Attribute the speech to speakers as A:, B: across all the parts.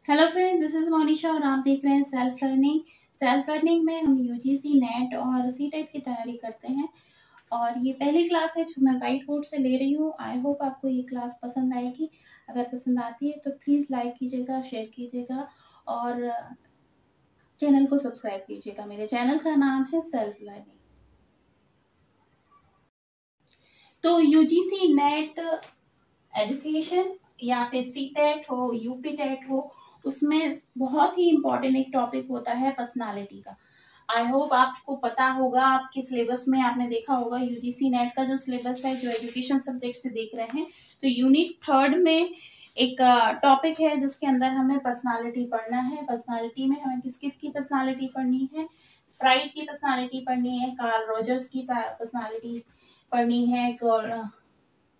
A: Hello friends, this is Monisha और आप देख रहे हैं सेल्फ लर्निंग। सेल्फ लर्निंग में हम यूजीसी नेट और सी टेट की तैयारी करते हैं और ये पहली क्लास है जो मैं वाइट बोर्ड से ले रही हूँ। आई होप आपको ये क्लास पसंद आएगी। अगर पसंद आती है तो प्लीज़ लाइक कीजिएगा, शेयर कीजिएगा और चैनल को सब्सक्राइब कीजिएगा। मेरे चैनल का नाम है सेल्फ लर्निंग। तो यूजीसी नेट एजुकेशन या फिर सी टेट हो, यूपी टेट हो, उसमें बहुत ही इम्पोर्टेंट एक टॉपिक होता है पर्सनालिटी का। आई होप आपको पता होगा, आपके सिलेबस में आपने देखा होगा यूजीसी नेट का जो सिलेबस है, जो एजुकेशन सब्जेक्ट से देख रहे हैं, तो यूनिट 3 में एक टॉपिक है जिसके अंदर हमें पर्सनालिटी पढ़ना है। पर्सनालिटी में हमें किस किस की पर्सनालिटी पढ़नी है? फ्राइड की पर्सनालिटी पढ़नी है, कार्ल रोजर्स की पर्सनालिटी पढ़नी है,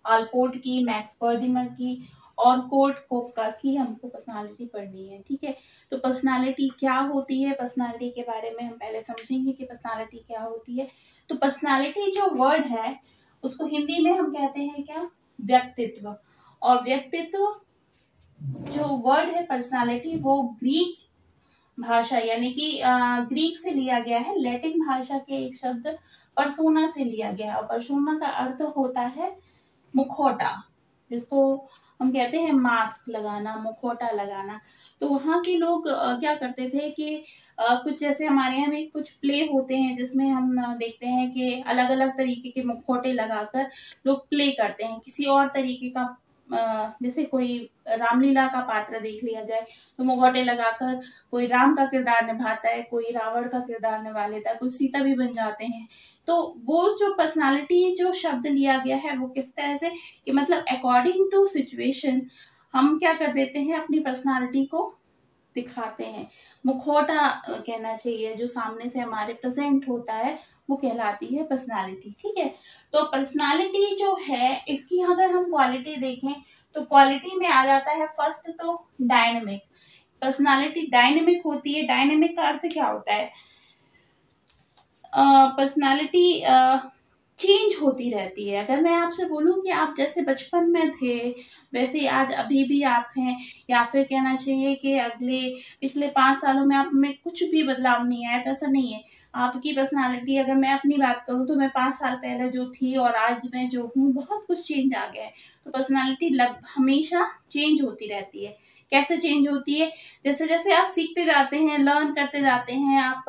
A: आलपोर्ट की, मैक्स बर्दिमर की और कोर्ट कोफका की हमको पर्सनालिटी पढ़नी है। ठीक है, तो पर्सनालिटी क्या होती है, पर्सनालिटी के बारे में हम पहले समझेंगे कि पर्सनालिटी क्या होती है। तो पर्सनालिटी जो वर्ड है उसको हिंदी में हम कहते हैं क्या? व्यक्तित्व। और व्यक्तित्व जो वर्ड है पर्सनालिटी, वो ग्रीक भाषा यानी कि ग्रीक से लिया गया है, लैटिन भाषा के एक शब्द परसोना से लिया गया है। और परसोना का अर्थ होता है मुखौटा, जिसको हम कहते हैं मास्क लगाना, मुखौटा लगाना। तो वहाँ के लोग क्या करते थे कि कुछ जैसे हमारे यहाँ में कुछ प्ले होते हैं जिसमें हम देखते हैं कि अलग अलग तरीके के मुखौटे लगाकर लोग प्ले करते हैं किसी और तरीके का। जैसे कोई रामलीला का पात्र देख लिया जाए तो मुखौटे लगाकर कोई राम का किरदार निभाता है, कोई रावण का किरदार निभा लेता है, कुछ सीता भी बन जाते हैं। तो वो जो पर्सनालिटी जो शब्द लिया गया है वो किस तरह से कि मतलब अकॉर्डिंग टू सिचुएशन हम क्या कर देते हैं, अपनी पर्सनालिटी को दिखाते हैं। मुखौटा कहना चाहिए, जो सामने से हमारे प्रेजेंट होता है वो कहलाती है पर्सनालिटी। ठीक है, तो पर्सनालिटी जो है इसकी अगर हम क्वालिटी देखें तो क्वालिटी में आ जाता है फर्स्ट तो डायनेमिक। पर्सनालिटी डायनेमिक होती है। डायनेमिक का अर्थ क्या होता है? पर्सनालिटी चेंज होती रहती है। अगर मैं आपसे बोलूं कि आप जैसे बचपन में थे वैसे आज अभी भी आप हैं, या फिर कहना चाहिए कि अगले पिछले 5 सालों में आप में कुछ भी बदलाव नहीं आया, तो ऐसा नहीं है। आपकी पर्सनालिटी, अगर मैं अपनी बात करूं तो मैं 5 साल पहले जो थी और आज मैं जो हूँ, बहुत कुछ चेंज आ गया है। तो पर्सनालिटी हमेशा चेंज होती रहती है। कैसे चेंज होती है? जैसे जैसे आप सीखते जाते हैं, लर्न करते जाते हैं, आप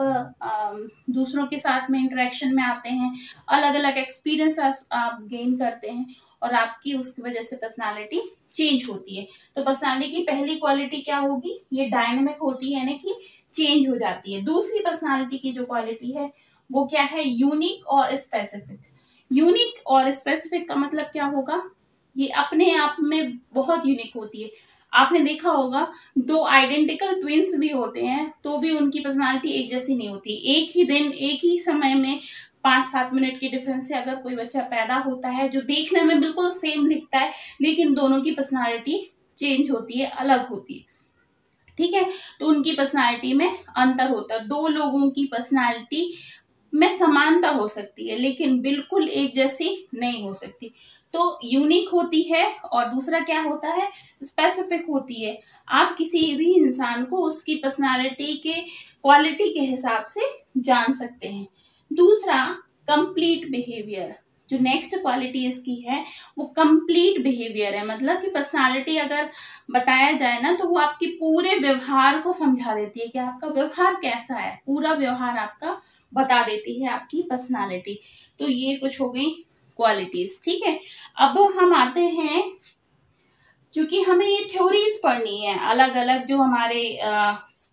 A: दूसरों के साथ में इंटरेक्शन में आते हैं, अलग अलग एक्सपीरियंस आप गेन करते हैं और आपकी उसकी वजह से पर्सनालिटी चेंज होती है। तो पर्सनालिटी की पहली क्वालिटी क्या होगी? ये डायनेमिक होती है, यानी कि चेंज हो जाती है। दूसरी पर्सनालिटी की जो क्वालिटी है वो क्या है? यूनिक और स्पेसिफिक। यूनिक और स्पेसिफिक का मतलब क्या होगा? ये अपने आप में बहुत यूनिक होती है। आपने देखा होगा, 2 आइडेंटिकल ट्विंस भी होते हैं तो भी उनकी पर्सनालिटी एक जैसी नहीं होती। एक ही दिन, एक ही समय में 5-7 मिनट के डिफरेंस से अगर कोई बच्चा पैदा होता है जो देखने में बिल्कुल सेम दिखता है, लेकिन दोनों की पर्सनालिटी चेंज होती है, अलग होती है। ठीक है, तो उनकी पर्सनालिटी में अंतर होता है। 2 लोगों की पर्सनालिटी में समानता हो सकती है लेकिन बिल्कुल एक जैसी नहीं हो सकती। तो यूनिक होती है और दूसरा क्या होता है? स्पेसिफिक होती है। आप किसी भी इंसान को उसकी पर्सनालिटी के क्वालिटी के हिसाब से जान सकते हैं। दूसरा, कंप्लीट बिहेवियर। जो नेक्स्ट क्वालिटी इसकी है वो कंप्लीट बिहेवियर है। मतलब कि पर्सनालिटी अगर बताया जाए ना तो वो आपके पूरे व्यवहार को समझा देती है कि आपका व्यवहार कैसा है। पूरा व्यवहार आपका बता देती है आपकी पर्सनालिटी। तो ये कुछ हो गई क्वालिटीज। ठीक है, अब हम आते हैं, क्योंकि हमें ये थ्योरीज पढ़नी है अलग अलग, जो हमारे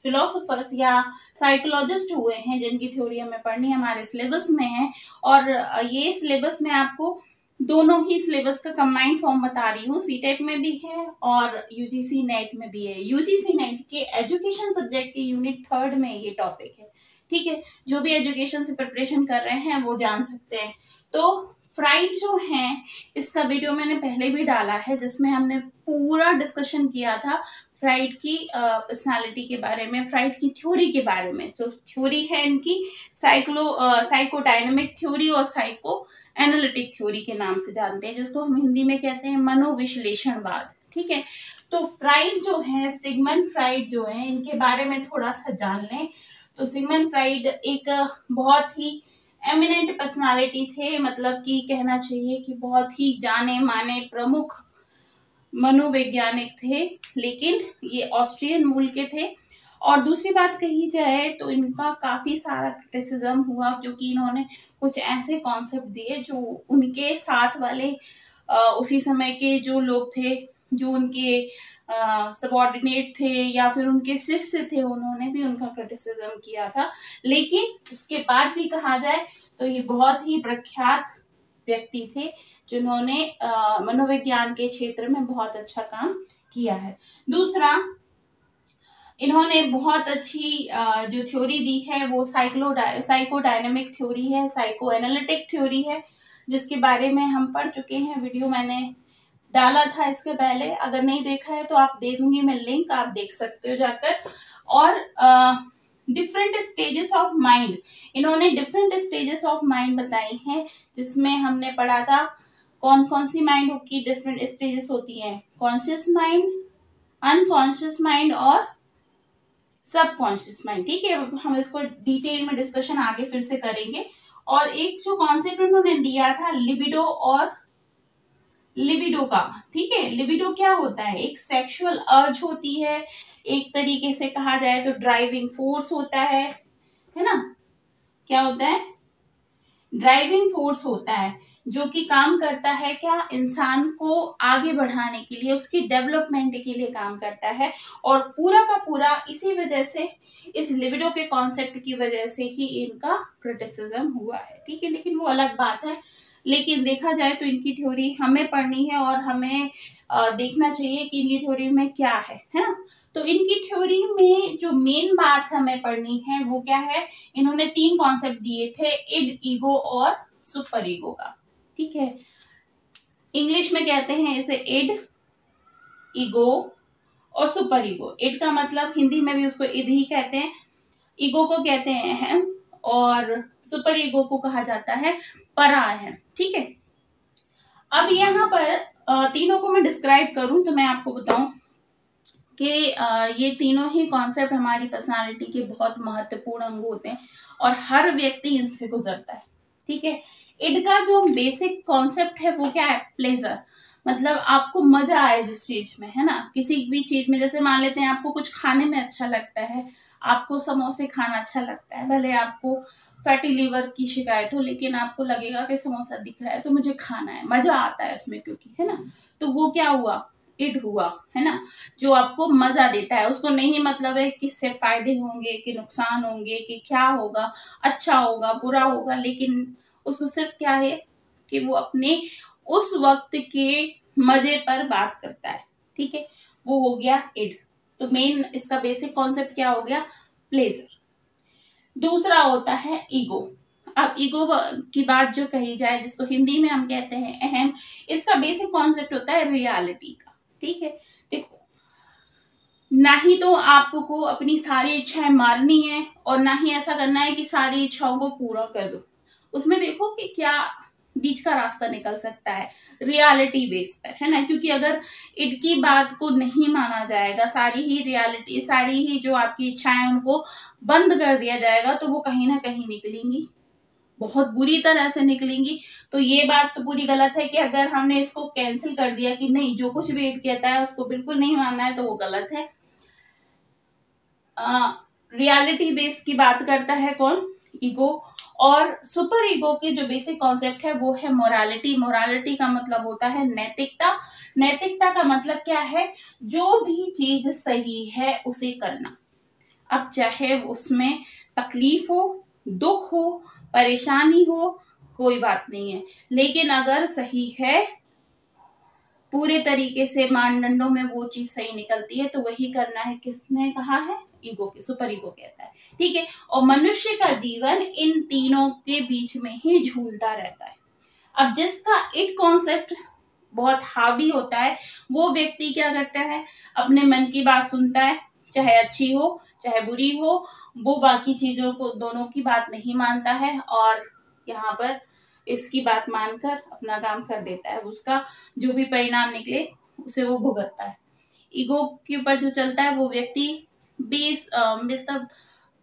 A: फिलोसोफर्स या साइकोलॉजिस्ट हुए हैं जिनकी थ्योरी हमें पढ़नी हमारे सिलेबस में है। और ये सिलेबस में आपको दोनों ही सिलेबस का कंबाइंड फॉर्म बता रही हूँ। सीटेट में भी है और यूजीसी नेट में भी है। यूजीसी नेट के एजुकेशन सब्जेक्ट के यूनिट 3 में ये टॉपिक है। ठीक है, जो भी एजुकेशन से प्रिपरेशन कर रहे हैं वो जान सकते हैं। तो फ्राइड जो है, इसका वीडियो मैंने पहले भी डाला है जिसमें हमने पूरा डिस्कशन किया था फ्राइड की पर्सनालिटी के बारे में, फ्राइड की थ्योरी के बारे में। जो थ्योरी है इनकी साइकोडायनेमिक थ्योरी और साइको एनालिटिक थ्योरी के नाम से जानते हैं, जिसको हम हिंदी में कहते हैं मनोविश्लेषणवाद। ठीक है। तो फ्राइड जो है, सिगमंड फ्राइड जो है, इनके बारे में थोड़ा सा जान लें। तो सिगमंड फ्राइड एक बहुत ही एमिनेंट पर्सनालिटी थे, मतलब कि कहना चाहिए कि बहुत ही जाने माने प्रमुख मनोवैज्ञानिक थे, लेकिन ये ऑस्ट्रियन मूल के थे। और दूसरी बात कही जाए तो इनका काफी सारा क्रिटिसिज्म हुआ, क्योंकि इन्होंने कुछ ऐसे कॉन्सेप्ट दिए जो उनके साथ वाले उसी समय के जो लोग थे, जो उनके सबॉर्डिनेट थे या फिर उनके शिष्य थे, उन्होंने भी उनका क्रिटिसिज्म किया था। लेकिन उसके बाद भी कहा जाए तो ये बहुत ही प्रख्यात व्यक्ति थे, जिन्होंने मनोविज्ञान के क्षेत्र में बहुत अच्छा काम किया है। दूसरा, इन्होंने बहुत अच्छी जो थ्योरी दी है वो साइकोडायनेमिक थ्योरी है, साइको एनालिटिक थ्योरी है, जिसके बारे में हम पढ़ चुके हैं। वीडियो मैंने डाला था इसके पहले, अगर नहीं देखा है तो आप दे दूंगी मैं लिंक, आप देख सकते हो जाकर। और डिफरेंट स्टेजेस ऑफ माइंड, इन्होंने डिफरेंट स्टेजेस ऑफ माइंड बताई हैं, जिसमें हमने पढ़ा था कौन कौन सी माइंड की डिफरेंट स्टेजेस होती हैं, कॉन्शियस माइंड, अनकॉन्शियस माइंड और सबकॉन्शियस माइंड। ठीक है, हम इसको डिटेल में डिस्कशन आगे फिर से करेंगे। और एक जो कॉन्सेप्ट उन्होंने दिया था लिबिडो और लिबिडो का, ठीक है। लिबिडो क्या होता है, एक सेक्सुअल अर्ज होती है, एक तरीके से कहा जाए तो ड्राइविंग फोर्स होता है ना। क्या होता है, ड्राइविंग फोर्स होता है, जो कि काम करता है क्या, इंसान को आगे बढ़ाने के लिए, उसकी डेवलपमेंट के लिए काम करता है। और पूरा का पूरा इसी वजह से, इस लिबिडो के कॉन्सेप्ट की वजह से ही इनका क्रिटिसिज्म हुआ है, ठीक है। लेकिन वो अलग बात है। लेकिन देखा जाए तो इनकी थ्योरी हमें पढ़नी है और हमें देखना चाहिए कि इनकी थ्योरी में क्या है ना। तो इनकी थ्योरी में जो मेन बात हमें पढ़नी है वो क्या है, इन्होंने 3 कॉन्सेप्ट दिए थे, इड, ईगो और सुपर ईगो का, ठीक है। इंग्लिश में कहते हैं इसे इड, ईगो और सुपर ईगो। इड का मतलब हिंदी में भी उसको इड ही कहते हैं, ईगो को कहते हैं अहम, और सुपर ईगो को कहा जाता है परा अहम, ठीक है। अब यहाँ पर तीनों को मैं डिस्क्राइब करूं तो मैं आपको बताऊं कि ये तीनों ही कॉन्सेप्ट हमारी पर्सनालिटी के बहुत महत्वपूर्ण अंग होते हैं और हर व्यक्ति इनसे गुजरता है, ठीक है। इड का जो बेसिक कॉन्सेप्ट है वो क्या है, प्लेजर, मतलब आपको मजा आए जिस चीज में, है ना। किसी भी चीज में, जैसे मान लेते हैं आपको कुछ खाने में अच्छा लगता है, आपको समोसे खाना अच्छा लगता है, भले आपको फैटी लीवर की शिकायत हो, लेकिन आपको लगेगा कि समोसा दिख रहा है तो मुझे खाना है, मजा आता है उसमें, क्योंकि, है ना। तो वो क्या हुआ, इड हुआ, है ना, जो आपको मजा देता है। उसको नहीं मतलब है कि इससे फायदे होंगे कि नुकसान होंगे कि क्या होगा, अच्छा होगा बुरा होगा, लेकिन उसको सिर्फ क्या है कि वो अपने उस वक्त के मजे पर बात करता है, ठीक है। वो हो गया इड। तो मेन इसका बेसिक कॉन्सेप्ट क्या हो गया, प्लेजर। दूसरा होता है ईगो। अब ईगो की बात जो कही जाए, जिसको हिंदी में हम कहते हैं अहम, इसका बेसिक कॉन्सेप्ट होता है रियलिटी का, ठीक है। देखो, ना ही तो आपको अपनी सारी इच्छाएं मारनी है और ना ही ऐसा करना है कि सारी इच्छाओं को पूरा कर दो। उसमें देखो कि क्या बीच का रास्ता निकल सकता है, रियलिटी बेस पर, है ना। क्योंकि अगर इड की बात को नहीं माना जाएगा, सारी ही रियलिटी, सारी ही जो आपकी इच्छाएं उनको बंद कर दिया जाएगा, तो वो कहीं ना कहीं निकलेंगी, बहुत बुरी तरह से निकलेंगी। तो ये बात तो पूरी गलत है कि अगर हमने इसको कैंसिल कर दिया कि नहीं, जो कुछ भी इड कहता है उसको बिल्कुल नहीं मानना है, तो वो गलत है। रियलिटी बेस की बात करता है कौन, ईगो। और सुपर ईगो के जो बेसिक कॉन्सेप्ट है वो है मोरालिटी। मोरालिटी का मतलब होता है नैतिकता। नैतिकता का मतलब क्या है, जो भी चीज सही है उसे करना। अब चाहे उसमें तकलीफ हो, दुख हो, परेशानी हो, कोई बात नहीं है, लेकिन अगर सही है, पूरे तरीके से मानदंडों में वो चीज सही निकलती है, तो वही करना है। किसने कहा है, ईगो के, सुपर ईगो कहता है, ठीक है। और मनुष्य का जीवन इन तीनों के बीच में ही झूलता रहता है। अब जिसका एक कॉन्सेप्ट बहुत हावी होता है, वो व्यक्ति क्या करता है, अपने मन की बात सुनता है, चाहे अच्छी हो चाहे बुरी हो, वो बाकी चीजों को, दोनों की बात नहीं मानता है, और यहाँ पर इसकी बात मानकर अपना काम कर देता है। उसका जो भी परिणाम निकले उसे वो भुगतता है। ईगो के ऊपर जो चलता है वो व्यक्ति बेस मतलब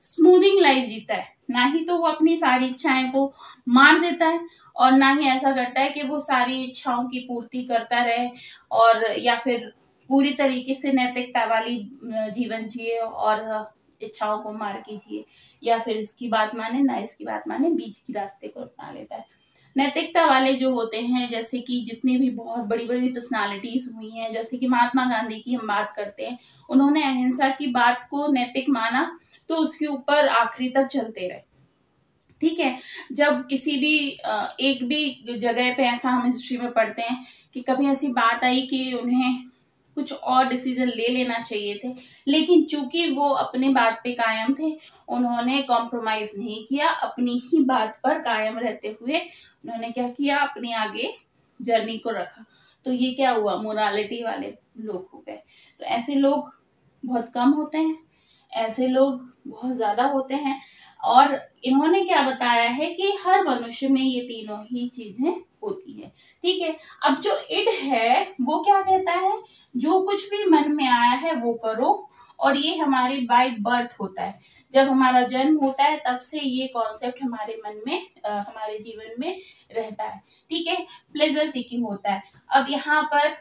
A: स्मूथिंग लाइफ जीता है, ना ही तो वो अपनी सारी इच्छाएं को मार देता है और ना ही ऐसा करता है कि वो सारी इच्छाओं की पूर्ति करता रहे और या फिर पूरी तरीके से नैतिकता वाली जीवन जिए और इच्छाओं को मार के जिए, या फिर इसकी बात माने ना इसकी बात माने, बीच की रास्ते को अपना लेता है। नैतिकता वाले जो होते हैं, जैसे कि जितनी भी बहुत बड़ी बड़ी पर्सनालिटीज हुई हैं, जैसे कि महात्मा गांधी की हम बात करते हैं, उन्होंने अहिंसा की बात को नैतिक माना तो उसके ऊपर आखिरी तक चलते रहे। ठीक है, जब किसी भी एक भी जगह पे ऐसा हम हिस्ट्री में पढ़ते हैं कि कभी ऐसी बात आई कि उन्हें कुछ और डिसीजन ले लेना चाहिए थे, लेकिन चूंकि वो अपने बात पे कायम थे, उन्होंने कॉम्प्रोमाइज नहीं किया, अपनी ही बात पर कायम रहते हुए उन्होंने क्या किया, अपनी आगे जर्नी को रखा। तो ये क्या हुआ, मोरालिटी वाले लोग हो गए। तो ऐसे लोग बहुत कम होते हैं, ऐसे लोग बहुत ज्यादा होते हैं। और इन्होंने क्या बताया है कि हर मनुष्य में ये तीनों ही चीजें होती है। ठीक है, अब जो इड है वो क्या कहता है, जो कुछ भी मन में आया है वो करो, और ये हमारे बाय बर्थ होता है। जब हमारा जन्म होता है तब से ये कॉन्सेप्ट हमारे मन में हमारे जीवन में रहता है। ठीक है, प्लेजर सीकिंग होता है। अब यहाँ पर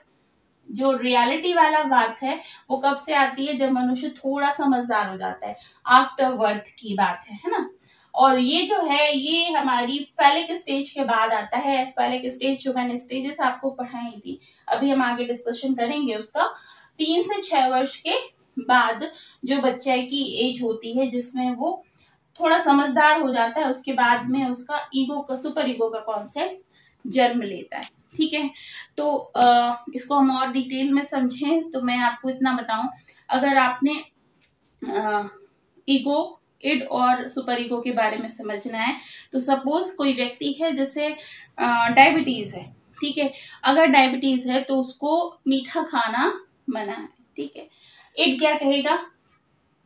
A: जो रियलिटी वाला बात है वो कब से आती है, जब मनुष्य थोड़ा समझदार हो जाता है, आफ्टर बर्थ की बात है ना। और ये जो है ये हमारी फैलिक स्टेज के बाद आता है। फैलिक स्टेज जो मैंने स्टेजेस आपको पढ़ाई थी, अभी हम आगे डिस्कशन करेंगे उसका। 3 से 6 वर्ष के बाद जो बच्चे की एज होती है जिसमें वो थोड़ा समझदार हो जाता है, उसके बाद में उसका ईगो का, सुपर ईगो का कॉन्सेप्ट जन्म लेता है। ठीक है, तो इसको हम और डिटेल में समझें तो मैं आपको इतना बताऊं, अगर आपने ईगो, इड और सुपर ईगो के बारे में समझना है, तो सपोज कोई व्यक्ति है जैसे डायबिटीज है। ठीक है, अगर डायबिटीज है तो उसको मीठा खाना मना है। ठीक है, इड क्या कहेगा,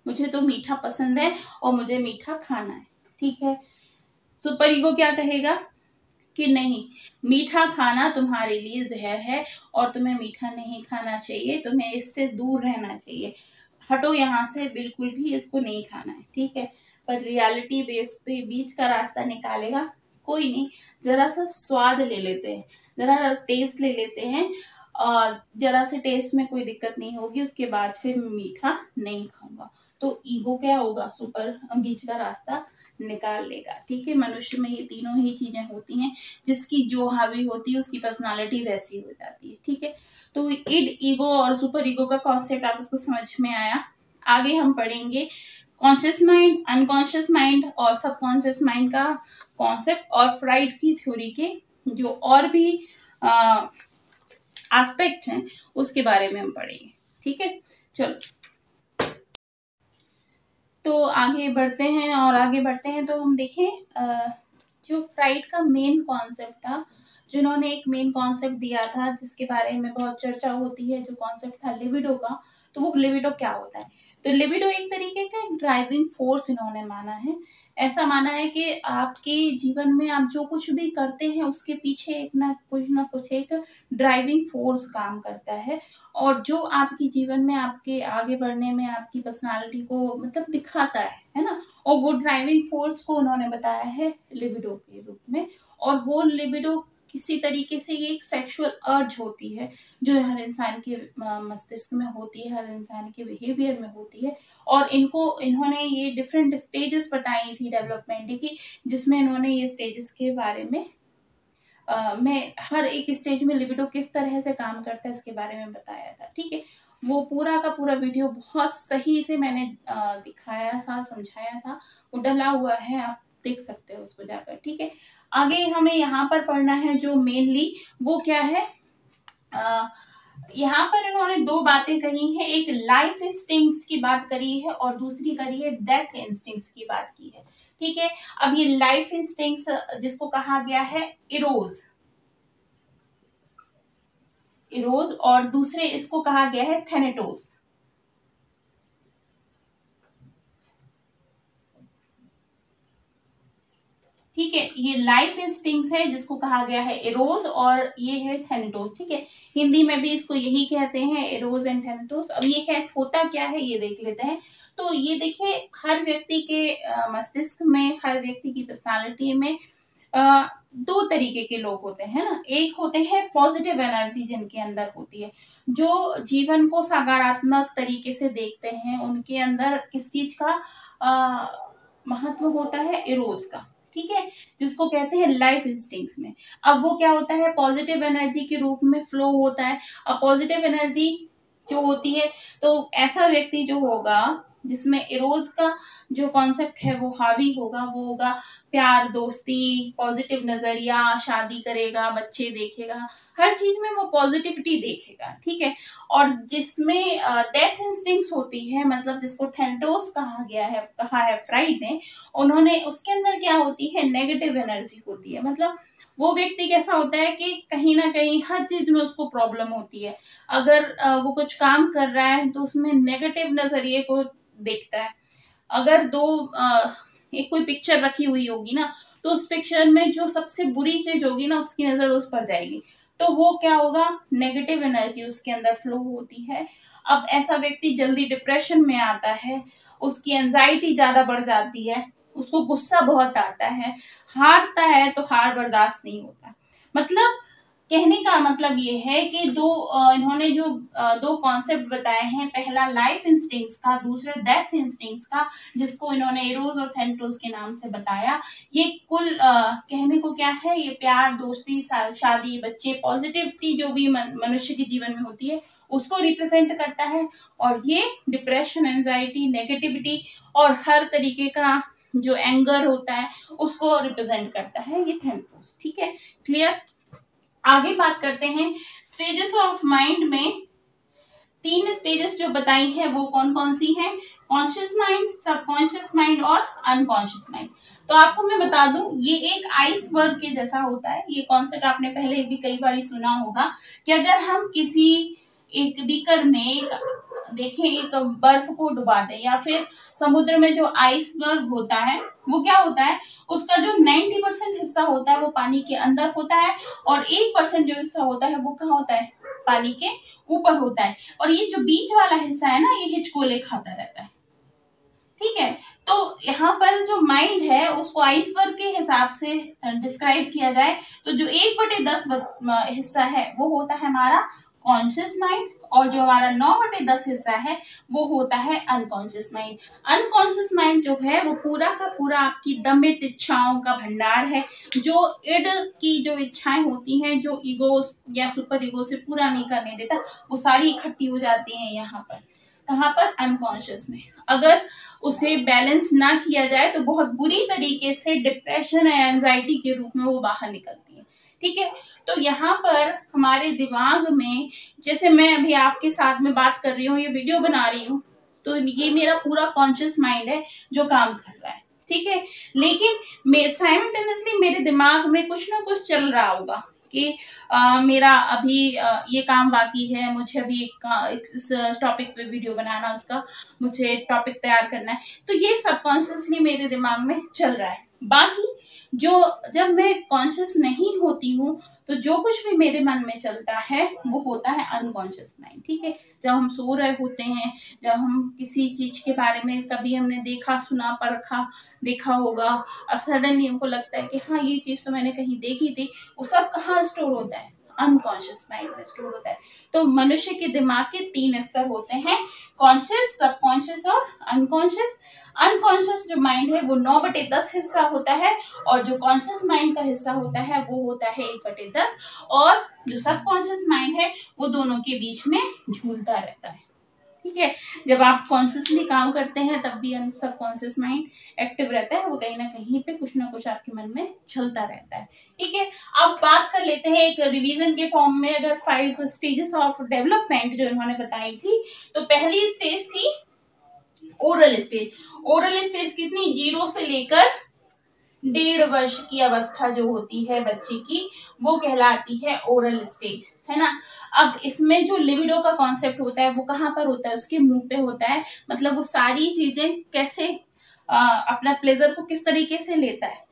A: मुझे तो मीठा पसंद है और मुझे मीठा खाना है। ठीक है, सुपर ईगो क्या कहेगा कि नहीं, मीठा खाना तुम्हारे लिए जहर है और तुम्हें मीठा नहीं खाना चाहिए, तुम्हें इससे दूर रहना चाहिए, हटो यहाँ से, बिल्कुल भी इसको नहीं खाना है। ठीक है, पर रियलिटी बेस पे बीच का रास्ता निकालेगा कोई नहीं, जरा सा स्वाद ले लेते हैं, जरा टेस्ट ले लेते हैं, और जरा से टेस्ट में कोई दिक्कत नहीं होगी, उसके बाद फिर मीठा नहीं खाऊंगा। तो ईगो क्या होगा, सुपर बीच का रास्ता निकाल लेगा। ठीक है, मनुष्य में ये तीनों ही चीजें होती हैं, जिसकी जो हावी होती है उसकी पर्सनालिटी वैसी हो जाती है। ठीक है, तो इड, ईगो और सुपर ईगो का कॉन्सेप्ट आप उसको समझ में आया। आगे हम पढ़ेंगे कॉन्शियस माइंड, अनकॉन्शियस माइंड और सबकॉन्शियस माइंड का कॉन्सेप्ट, और फ्राइड की थ्योरी के जो और भी एस्पेक्ट हैं उसके बारे में हम पढ़ेंगे। ठीक है, चलो तो आगे बढ़ते हैं, और आगे बढ़ते हैं तो हम देखें जो फ्राइड का मेन कॉन्सेप्ट था, जिन्होंने एक मेन कॉन्सेप्ट दिया था जिसके बारे में बहुत चर्चा होती है, जो कॉन्सेप्ट था लिबिडो का। तो वो लिबिडो क्या होता है, तो लिबिडो एक तरीके का ड्राइविंग फोर्स इन्होंने माना है। ऐसा माना है कि आपके जीवन में आप जो कुछ भी करते हैं उसके पीछे एक ना कुछ एक ड्राइविंग फोर्स काम करता है, और जो आपके जीवन में आपके आगे बढ़ने में आपकी पर्सनालिटी को मतलब दिखाता है ना। और वो ड्राइविंग फोर्स को उन्होंने बताया है लिबिडो के रूप में। और वो लिबिडो किसी तरीके से ये एक सेक्सुअल अर्ज होती है जो हर इंसान के मस्तिष्क में होती है, हर इंसान के बिहेवियर में होती है। और इन्होंने ये डिफरेंट स्टेजेस बताई थी डेवलपमेंट की, जिसमें इन्होंने ये स्टेजेस के बारे में मैं हर एक स्टेज में लिबिडो किस तरह से काम करता है इसके बारे में बताया था। ठीक है, वो पूरा का पूरा वीडियो बहुत सही से मैंने दिखाया था, समझाया था, वो डला हुआ है, आप देख सकते हो उसको जाकर। ठीक है, आगे हमें यहाँ पर पढ़ना है जो मेनली वो क्या है, यहाँ पर इन्होंने 2 बातें कही हैं, एक लाइफ इंस्टिंक्ट्स की बात करी है और दूसरी करी है डेथ इंस्टिंक्ट्स की बात की है। ठीक है, अब ये लाइफ इंस्टिंक्ट्स जिसको कहा गया है इरोज, और दूसरे इसको कहा गया है थेनेटोस। ठीक है। ये लाइफ इंस्टिंक्ट्स है जिसको कहा गया है एरोस, और ये है थैनेटोस। ठीक है, हिंदी में भी इसको यही कहते हैं, एरोस एंड थैनेटोस। अब ये है होता क्या है ये देख लेते हैं। तो ये देखिए, हर व्यक्ति के मस्तिष्क में, हर व्यक्ति की पर्सनालिटी में दो तरीके के लोग होते हैं ना। एक होते हैं पॉजिटिव एनर्जी जिनके अंदर होती है, जो जीवन को सकारात्मक तरीके से देखते हैं, उनके अंदर किस चीज का महत्व होता है, इरोज का। ठीक है, जिसको कहते हैं लाइफ इंस्टिंक्ट्स में। अब वो क्या होता है, पॉजिटिव एनर्जी के रूप में फ्लो होता है। अब पॉजिटिव एनर्जी जो होती है, तो ऐसा व्यक्ति जो होगा जिसमें इरोज का जो कॉन्सेप्ट है वो हावी होगा, वो होगा प्यार, दोस्ती, पॉजिटिव नजरिया, शादी करेगा, बच्चे देखेगा, हर चीज में वो पॉजिटिविटी देखेगा। ठीक है, और जिसमें डेथ इंस्टिंक्ट्स होती है, मतलब जिसको थैनेटोस कहा है फ्राइड ने, उन्होंने उसके अंदर क्या होती है, नेगेटिव एनर्जी होती है। मतलब वो व्यक्ति कैसा होता है कि कहीं ना कहीं हर चीज में उसको प्रॉब्लम होती है। अगर वो कुछ काम कर रहा है तो उसमें नेगेटिव नजरिए को देखता है। अगर एक कोई पिक्चर रखी हुई होगी ना, तो उस पिक्चर में जो सबसे बुरी चीज होगी ना, उसकी नजर उस पर जाएगी, तो वो क्या होगा, नेगेटिव एनर्जी उसके अंदर फ्लो होती है। अब ऐसा व्यक्ति जल्दी डिप्रेशन में आता है, उसकी एंजाइटी ज्यादा बढ़ जाती है, उसको गुस्सा बहुत आता है, हारता है तो हार बर्दाश्त नहीं होता। मतलब कहने का मतलब ये है कि इन्होंने जो दो कॉन्सेप्ट बताए हैं, पहला लाइफ इंस्टिंक्ट्स का, दूसरा डेथ इंस्टिंक्ट्स का, जिसको इन्होंने एरोस और थैनेटोस के नाम से बताया। ये कुल कहने को क्या है, ये प्यार, दोस्ती, शादी, बच्चे, पॉजिटिविटी जो भी मनुष्य के जीवन में होती है उसको रिप्रेजेंट करता है। और ये डिप्रेशन, एंजाइटी, नेगेटिविटी और हर तरीके का जो एंगर होता है उसको रिप्रेजेंट करता है ये थैनेटोस। ठीक है, क्लियर। आगे बात करते हैं स्टेजेस ऑफ माइंड में। 3 स्टेजेस जो बताई है वो कौन कौन सी हैं, कॉन्शियस माइंड, सबकॉन्शियस माइंड और अनकॉन्शियस माइंड। तो आपको मैं बता दूं, ये एक आइसबर्ग के जैसा होता है। ये कॉन्सेप्ट आपने पहले भी कई बार सुना होगा कि अगर हम किसी एक बीकर में देखें, एक बर्फ को डुबा दें, या फिर समुद्र में जो आइसबर्ग होता है वो क्या होता है, उसका जो 90% हिस्सा होता है वो पानी के अंदर होता है, और 1% जो हिस्सा होता है वो कहाँ होता है, पानी के ऊपर होता है। और ये जो बीच वाला हिस्सा है ना, ये हिचकोले खाता रहता है। ठीक है, तो यहाँ पर जो माइंड है उसको आइसबर्ग के हिसाब से डिस्क्राइब किया जाए तो जो 1/10 हिस्सा है वो होता है हमारा कॉन्शियस माइंड, और जो हमारा 9/10 हिस्सा है वो होता है अनकॉन्शियस माइंड। अनकॉन्शियस माइंड जो है वो पूरा का पूरा आपकी दमित इच्छाओं का भंडार है। जो इड की जो इच्छाएं होती हैं, जो ईगो या सुपर ईगो से पूरा नहीं करने देता, वो सारी इकट्ठी हो जाती हैं यहाँ पर। कहाँ पर, अनकॉन्शियस में। अगर उसे बैलेंस ना किया जाए तो बहुत बुरी तरीके से डिप्रेशन या एंजाइटी के रूप में वो बाहर निकलती है। ठीक है, तो यहाँ पर हमारे दिमाग में, जैसे मैं अभी आपके साथ में बात कर रही हूँ, ये वीडियो बना रही हूँ, तो ये मेरा पूरा कॉन्शियस माइंड है जो काम कर रहा है। ठीक है, लेकिन साइमल्टेनियसली मेरे दिमाग में कुछ ना कुछ चल रहा होगा कि मेरा अभी ये काम बाकी है, मुझे अभी इस टॉपिक पे वीडियो बनाना, उसका मुझे टॉपिक तैयार करना है। तो ये सबकॉन्शियसली मेरे दिमाग में चल रहा है। बाकी जब मैं कॉन्शियस नहीं होती हूँ तो जो कुछ भी मेरे मन में चलता है वो होता है अनकॉन्शियस माइंड। ठीक है, जब हम सो रहे होते हैं, जब हम किसी चीज के बारे में कभी हमने देखा, सुना, परखा, देखा होगा, और सडनली हमको लगता है कि हाँ ये चीज तो मैंने कहीं देखी थी, वो सब कहाँ स्टोर होता है, अनकॉन्शियस माइंड में स्टोर होता है। तो मनुष्य के दिमाग के 3 स्तर होते हैं, कॉन्शियस, सबकॉन्शियस और अनकॉन्शियस। अनकॉन्शियस जो माइंड है वो 9/10 हिस्सा होता है, और जो कॉन्शियस माइंड का हिस्सा होता है वो होता है 1/10, और जो सबकॉन्शियस माइंड है वो दोनों के बीच में झूलता रहता है। ठीक है, जब आप कॉन्शियसली काम करते हैं तब भी सबकॉन्शियस माइंड एक्टिव रहता है, वो कहीं ना कहीं पे कुछ ना कुछ आपके मन में चलता रहता है। ठीक है, अब बात कर लेते हैं एक रिवीजन के फॉर्म में। अगर 5 स्टेजेस ऑफ डेवलपमेंट जो इन्होंने बताई थी, तो पहली स्टेज थी ओरल स्टेज। ओरल स्टेज कितनी, 0 से लेकर 1.5 वर्ष की अवस्था जो होती है बच्चे की, वो कहलाती है ओरल स्टेज, है ना। अब इसमें जो लिबिडो का कॉन्सेप्ट होता है वो कहाँ पर होता है, उसके मुंह पे होता है। मतलब वो सारी चीजें कैसे अपना प्लेजर को किस तरीके से लेता है,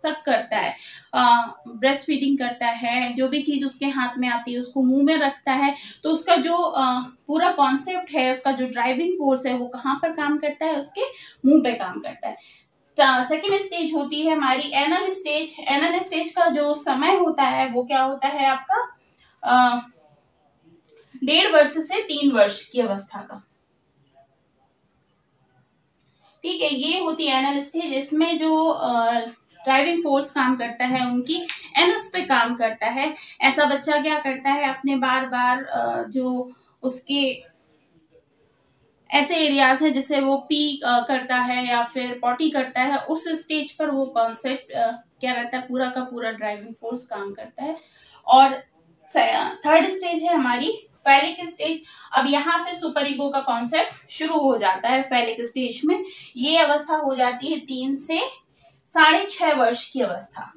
A: सक करता है, ब्रेस्ट फीडिंग करता है, जो भी चीज उसके हाथ में आती है उसको मुंह में रखता है, तो उसका जो पूरा कॉन्सेप्ट है, उसका जो ड्राइविंग फोर्स है वो कहाँ पर काम करता है, उसके मुंह पे काम करता है। सेकेंड स्टेज होती है हमारी एनल स्टेज। एनल स्टेज का जो समय होता है वो क्या होता है आपका 1.5 वर्ष से 3 वर्ष की अवस्था का। ठीक है, ये होती है एनल स्टेज। इसमें जो ड्राइविंग फोर्स काम करता है उनकी एनस पे काम करता है। ऐसा बच्चा क्या करता है, अपने बार बार जो उसके ऐसे एरियाज है जिसे वो पी करता है या फिर पॉटी करता है, उस स्टेज पर वो कॉन्सेप्ट क्या रहता है, पूरा का पूरा ड्राइविंग फोर्स काम करता है। और थर्ड स्टेज है हमारी फैलिक स्टेज। अब यहाँ से सुपर ईगो का कॉन्सेप्ट शुरू हो जाता है। फैलिक स्टेज में ये अवस्था हो जाती है 3 से 6.5 वर्ष की अवस्था।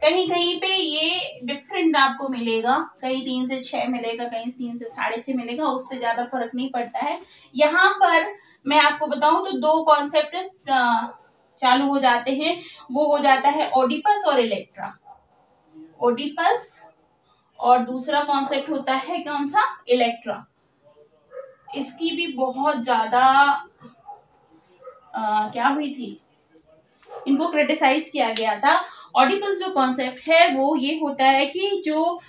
A: कहीं कहीं पे ये डिफरेंट आपको मिलेगा, कहीं 3 से 6 मिलेगा, कहीं 3 से 6.5 मिलेगा, उससे ज्यादा फर्क नहीं पड़ता है। यहाँ पर मैं आपको बताऊं तो 2 कॉन्सेप्ट चालू हो जाते हैं। वो हो जाता है ओडिपस और इलेक्ट्रा। ओडिपस और दूसरा कॉन्सेप्ट होता है कौन सा, इलेक्ट्रा। इसकी भी बहुत ज्यादा क्या हुई थी, इनको क्रिटिसाइज किया गया था। ऑडिपल्स जो कॉन्सेप्ट है वो ये होता है कि जो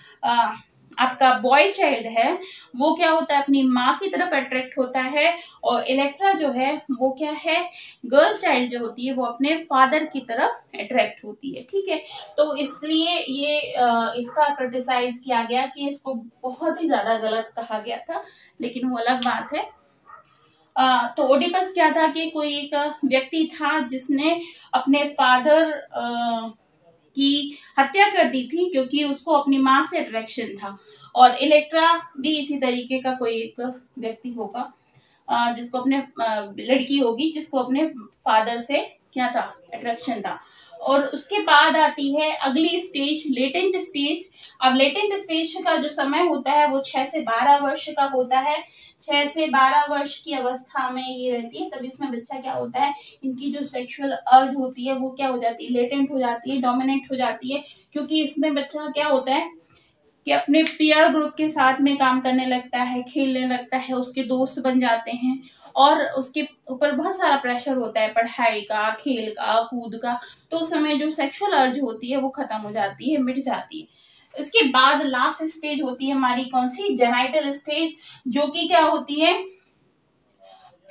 A: आपका बॉय चाइल्ड है वो क्या होता है, अपनी माँ की तरफ अट्रैक्ट होता है, और इलेक्ट्रा जो है वो क्या है, गर्ल चाइल्ड जो होती है वो अपने फादर की तरफ अट्रैक्ट होती है। ठीक है, तो इसलिए ये इसका क्रिटिसाइज किया गया कि इसको बहुत ही ज्यादा गलत कहा गया था, लेकिन वो अलग बात है। तो ओडिपस क्या था कि कोई एक व्यक्ति था जिसने अपने फादर की हत्या कर दी थी क्योंकि उसको अपनी माँ से अट्रैक्शन था। और इलेक्ट्रा भी इसी तरीके का कोई एक व्यक्ति होगा जिसको अपने लड़की होगी जिसको अपने फादर से क्या था, अट्रैक्शन था। और उसके बाद आती है अगली स्टेज, लेटेंट स्टेज। अब लेटेंट स्टेज का जो समय होता है वो 6 से 12 वर्ष का होता है। 6 से 12 वर्ष की अवस्था में ये रहती है। तब इसमें बच्चा क्या होता है, इनकी जो सेक्सुअल अर्ज होती है वो क्या हो जाती है, लेटेंट हो जाती है, डोमिनेंट हो जाती है। क्योंकि इसमें बच्चा क्या होता है कि अपने पीयर ग्रुप के साथ में काम करने लगता है, खेलने लगता है, उसके दोस्त बन जाते हैं, और उसके ऊपर बहुत सारा प्रेशर होता है पढ़ाई का, खेल का, कूद का। तो उस समय जो सेक्सुअल अर्ज होती है वो खत्म हो जाती है, मिट जाती है। इसके बाद लास्ट स्टेज होती है हमारी कौन सी, जेनाइटल स्टेज, जो कि क्या होती है,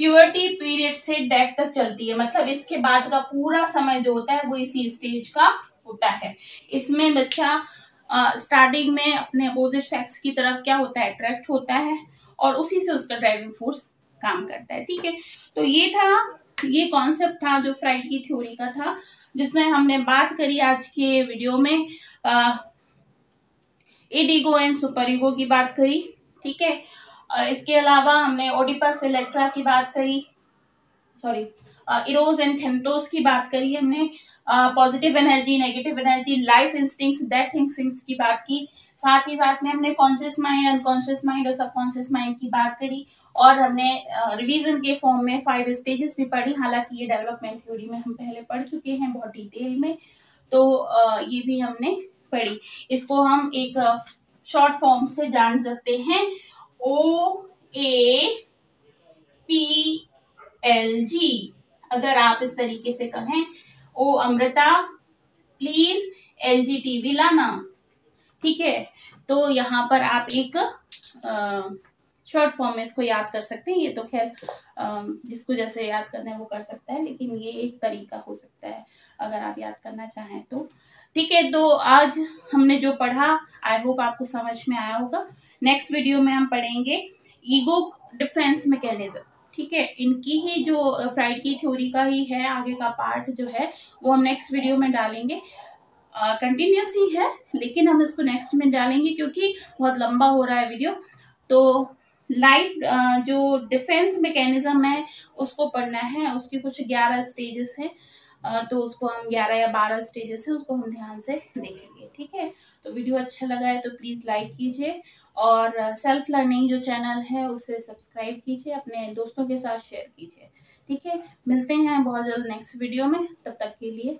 A: प्यूबर्टी पीरियड से डेथ तक चलती है। मतलब इसके बाद का पूरा समय जो होता है वो इसी स्टेज का होता है। इसमें बच्चा स्टार्टिंग में अपने अपोजिट सेक्स की तरफ क्या होता है, अट्रैक्ट होता है, और उसी से उसका ड्राइविंग फोर्स काम करता है। ठीक है, तो ये कॉन्सेप्ट था जो फ्राइड की थ्योरी का था, जिसमें हमने बात करी आज के वीडियो में end ego and super ego की बात करी। ठीक है, इसके अलावा हमने ओडिपस इलेक्ट्रा की बात करी, सॉरी इरोस एंड थेनेटोस की बात करी हमने, positive energy, negative energy, life instincts, death instincts की बात की। साथ ही साथ में हमने कॉन्शियस माइंड, अनकॉन्शियस माइंड और सबकॉन्शियस माइंड की बात करी। और हमने रिवीजन के फॉर्म में 5 स्टेजेस भी पढ़ी। हालांकि ये डेवलपमेंट थ्योरी में हम पहले पढ़ चुके हैं बहुत डिटेल में, तो ये भी हमने पढ़ी। इसको हम एक शॉर्ट फॉर्म से जान सकते हैं, OAPLG। अगर आप इस तरीके से कहें, ओ अमृता प्लीज LG टीवी लाना। ठीक है, तो यहाँ पर आप एक शॉर्ट फॉर्म में इसको याद कर सकते हैं। ये तो खैर जिसको जैसे याद करना है वो कर सकता है, लेकिन ये एक तरीका हो सकता है अगर आप याद करना चाहें तो। ठीक है, तो आज हमने जो पढ़ा आई होप आपको समझ में आया होगा। नेक्स्ट वीडियो में हम पढ़ेंगे ईगो डिफेंस मैकेनिज्म। ठीक है, इनकी ही जो फ्राइड की थ्योरी का ही है, आगे का पार्ट जो है वो हम नेक्स्ट वीडियो में डालेंगे। कंटिन्यूस ही है लेकिन हम इसको नेक्स्ट में डालेंगे क्योंकि बहुत लंबा हो रहा है वीडियो। तो लाइफ जो डिफेंस मैकेनिज्म है उसको पढ़ना है, उसकी कुछ 11 स्टेजेस हैं, तो उसको हम 11 या 12 स्टेजेस है, उसको हम ध्यान से देखेंगे। ठीक है, तो वीडियो अच्छा लगा है तो प्लीज लाइक कीजिए, और सेल्फ लर्निंग जो चैनल है उसे सब्सक्राइब कीजिए, अपने दोस्तों के साथ शेयर कीजिए। ठीक है, मिलते हैं बहुत जल्द नेक्स्ट वीडियो में, तब तक के लिए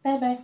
A: बाय बाय।